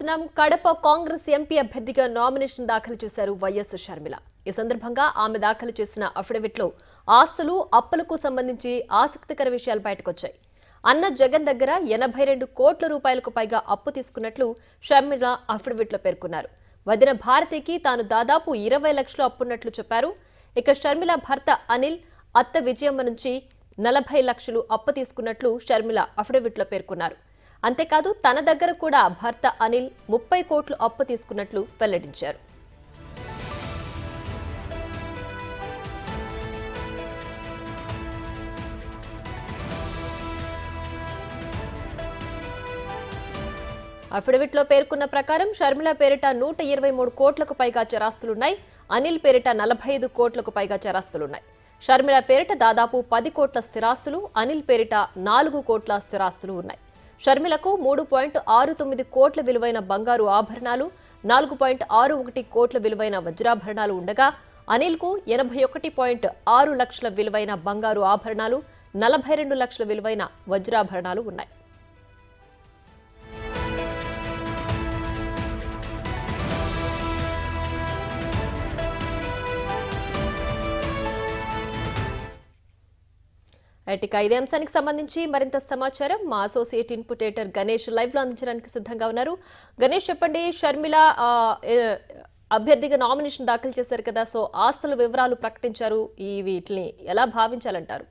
చూస్తున్నాం. కడప కాంగ్రెస్ ఎంపీ అభ్యర్థిగా నామినేషన్ దాఖలు చేశారు వైఎస్ షర్మిల. ఈ సందర్భంగా ఆమె దాఖలు చేసిన అఫిడవిట్లో ఆస్తులు, అప్పులకు సంబంధించి ఆసక్తికర విషయాలు బయటకొచ్చాయి. అన్న జగన్ దగ్గర 82 కోట్ల రూపాయలకు పైగా అప్పు తీసుకున్నట్లు షర్మిల అఫిడవిట్లో పేర్కొన్నారు. వదిన భారతికి తాను దాదాపు 20 లక్షలు అప్పున్నట్లు చెప్పారు. ఇక షర్మిల భర్త అనిల్, అత్త విజయమ్మ నుంచి 40 లక్షలు అప్పు తీసుకున్నట్లు షర్మిల అఫిడవిట్లో పేర్కొన్నారు. అంతేకాదు తన దగ్గర కూడా భర్త అనిల్ 30 కోట్లు అప్పు తీసుకున్నట్లు వెల్లడించారు. అఫిడవిట్లో పేర్కొన్న ప్రకారం షర్మిల పేరిట 123 కోట్లకు పైగా చరాస్తులున్నాయి. అనిల్ పేరిట 45 కోట్లకు పైగా చరాస్తులున్నాయి. షర్మిల పేరిట దాదాపు 10 కోట్ల స్థిరాస్తులు, అనిల్ పేరిట 4 కోట్ల స్థిరాస్తులు ఉన్నాయి. షర్మిలకు 3.69 కోట్ల విలువైన బంగారు ఆభరణాలు, 4.61 కోట్ల విలువైన వజ్రాభరణాలు ఉండగా అనిల్కు 81.6 లక్షల విలువైన బంగారు ఆభరణాలు, 42 లక్షల విలువైన వజ్రాభరణాలు ఉన్నాయి. ఇక ఇదే అంశానికి సంబంధించి మరింత సమాచారం మా అసోసియేట్ ఇన్పుటేటర్ గణేష్ లైవ్ లో అందించడానికి సిద్ధంగా ఉన్నారు. గణేష్, చెప్పండి, షర్మిల అభ్యర్థిగా నామినేషన్ దాఖలు చేశారు కదా, సో ఆస్తుల వివరాలు ప్రకటించారు. వీటిని ఎలా భావించాలంటారు?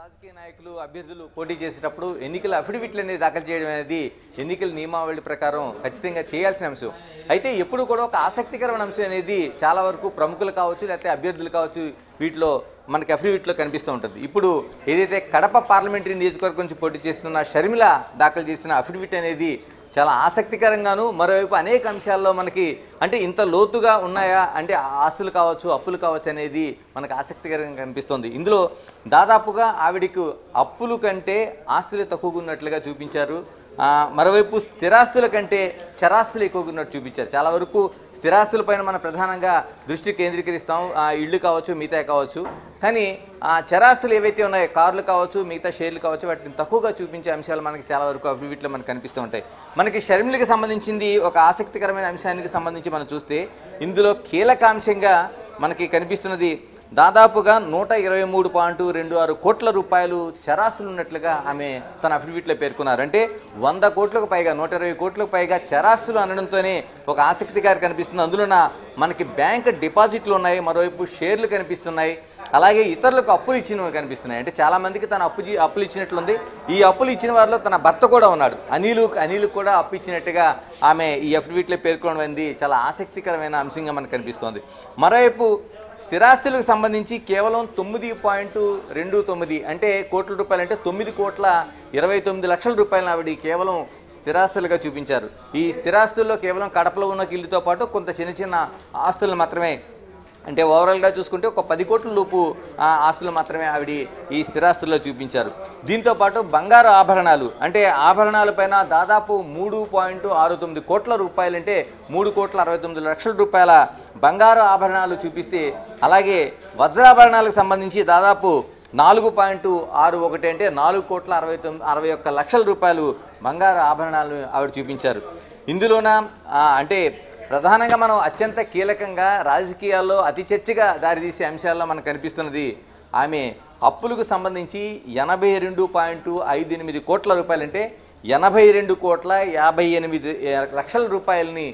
రాజకీయ నాయకులు, అభ్యర్థులు పోటీ చేసేటప్పుడు ఎన్నికల అఫిడవిట్లు అనేది దాఖలు చేయడం అనేది ఎన్నికల నియమావళి ప్రకారం ఖచ్చితంగా చేయాల్సిన అంశం. అయితే ఎప్పుడు కూడా ఒక ఆసక్తికరమైన అంశం అనేది చాలా వరకు ప్రముఖులు కావచ్చు, లేకపోతే అభ్యర్థులు కావచ్చు, వీటిలో మనకి అఫిడవిట్లో కనిపిస్తూ ఉంటుంది. ఇప్పుడు ఏదైతే కడప పార్లమెంటరీ నియోజకవర్గం నుంచి పోటీ చేస్తున్న షర్మిల దాఖలు చేసిన అఫిడవిట్ అనేది చాలా ఆసక్తికరంగాను, మరోవైపు అనేక అంశాల్లో మనకి అంటే ఇంత లోతుగా ఉన్నాయా అంటే ఆస్తులు కావచ్చు, అప్పులు కావచ్చు అనేది మనకు ఆసక్తికరంగా కనిపిస్తుంది. ఇందులో దాదాపుగా ఆవిడకు అప్పులు కంటే ఆస్తులు తక్కువగా ఉన్నట్లుగా చూపించారు. మరోవైపు స్థిరాస్తుల కంటే చరాస్తులు ఎక్కువగా ఉన్నట్టు చూపించారు. చాలా వరకు స్థిరాస్తులపైన మనం ప్రధానంగా దృష్టి కేంద్రీకరిస్తాం, ఇళ్ళు కావచ్చు, మిగతా కావచ్చు. కానీ చరాస్తులు ఏవైతే ఉన్నాయో, కార్లు కావచ్చు, మిగతా షేర్లు కావచ్చు, వాటిని తక్కువగా చూపించే అంశాలు మనకి చాలా వరకు అఫిడవిట్లో మనకు కనిపిస్తూ ఉంటాయి. మనకి షర్మిలకి సంబంధించింది ఒక ఆసక్తికరమైన అంశానికి సంబంధించి మనం చూస్తే ఇందులో కీలకాంశంగా మనకి కనిపిస్తున్నది దాదాపుగా 123.26 కోట్ల రూపాయలు చరాస్తులు ఉన్నట్లుగా ఆమె తన అఫిడవిట్లో పేర్కొన్నారు. అంటే 100 కోట్లకు పైగా, 120 కోట్లకు పైగా చరాస్తులు అనడంతోనే ఒక ఆసక్తిగా కనిపిస్తుంది. అందులో మనకి బ్యాంక్ డిపాజిట్లు ఉన్నాయి, మరోవైపు షేర్లు కనిపిస్తున్నాయి, అలాగే ఇతరులకు అప్పులు ఇచ్చినవి కనిపిస్తున్నాయి. అంటే చాలామందికి తన అప్పులు ఇచ్చినట్లుంది. ఈ అప్పులు ఇచ్చిన వారిలో తన భర్త కూడా ఉన్నాడు, అనిల్ కూడా అప్పు ఇచ్చినట్టుగా ఆమె ఈ అఫిడవిట్లో పేర్కొనడం అనేది చాలా ఆసక్తికరమైన అంశంగా మనకు కనిపిస్తోంది. మరోవైపు స్థిరాస్తులకు సంబంధించి కేవలం 9.29 అంటే కోట్ల రూపాయలు, అంటే 9.29 లక్షల రూపాయలను ఆవిడ కేవలం స్థిరాస్తులుగా చూపించారు. ఈ స్థిరాస్తుల్లో కేవలం కడపలో ఉన్న ఇల్లుతో పాటు కొంత చిన్న చిన్న ఆస్తులు మాత్రమే, అంటే ఓవరాల్గా చూసుకుంటే ఒక 10 కోట్ల లోపు ఆస్తులు మాత్రమే ఆవిడ ఈ స్థిరాస్తుల్లో చూపించారు. దీంతోపాటు బంగారు ఆభరణాలు, అంటే ఆభరణాలపైన దాదాపు 3.69 కోట్ల రూపాయలు, అంటే 3.69 లక్షల రూపాయల బంగారు ఆభరణాలు చూపిస్తే, అలాగే వజ్రాభరణాలకు సంబంధించి దాదాపు 4.61 అంటే 4.61 లక్షల రూపాయలు బంగారు ఆభరణాలను ఆవిడ చూపించారు. ఇందులోన అంటే ప్రధానంగా మనం అత్యంత కీలకంగా రాజకీయాల్లో అతి చర్చగా దారితీసే అంశాల్లో మనకు కనిపిస్తున్నది ఆమె అప్పులకు సంబంధించి 82.58 కోట్ల రూపాయలు, అంటే 82.58 లక్షల రూపాయలని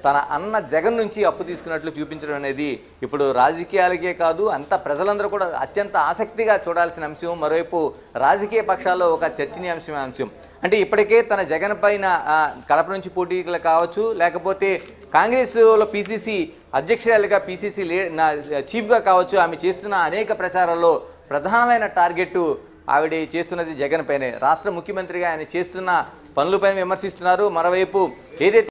తన అన్న జగన్ నుంచి అప్పు తీసుకున్నట్లు చూపించడం అనేది ఇప్పుడు రాజకీయాలకే కాదు, అంత ప్రజలందరూ కూడా అత్యంత ఆసక్తిగా చూడాల్సిన అంశం. మరోవైపు రాజకీయ పక్షాల్లో ఒక చర్చనీయాంశమైన అంశం. అంటే ఇప్పటికే తన జగన్ పైన కడప నుంచి పోటీలు కావచ్చు, లేకపోతే కాంగ్రెస్లో పీసీసీ అధ్యక్షురాలుగా, పీసీసీ చీఫ్గా కావచ్చు, ఆమె చేస్తున్న అనేక ప్రచారాల్లో ప్రధానమైన టార్గెట్ ఆవిడ చేస్తున్నది జగన్ పైనే. రాష్ట్ర ముఖ్యమంత్రిగా ఆయన చేస్తున్న పనులపైన విమర్శిస్తున్నారు. మరోవైపు ఏదైతే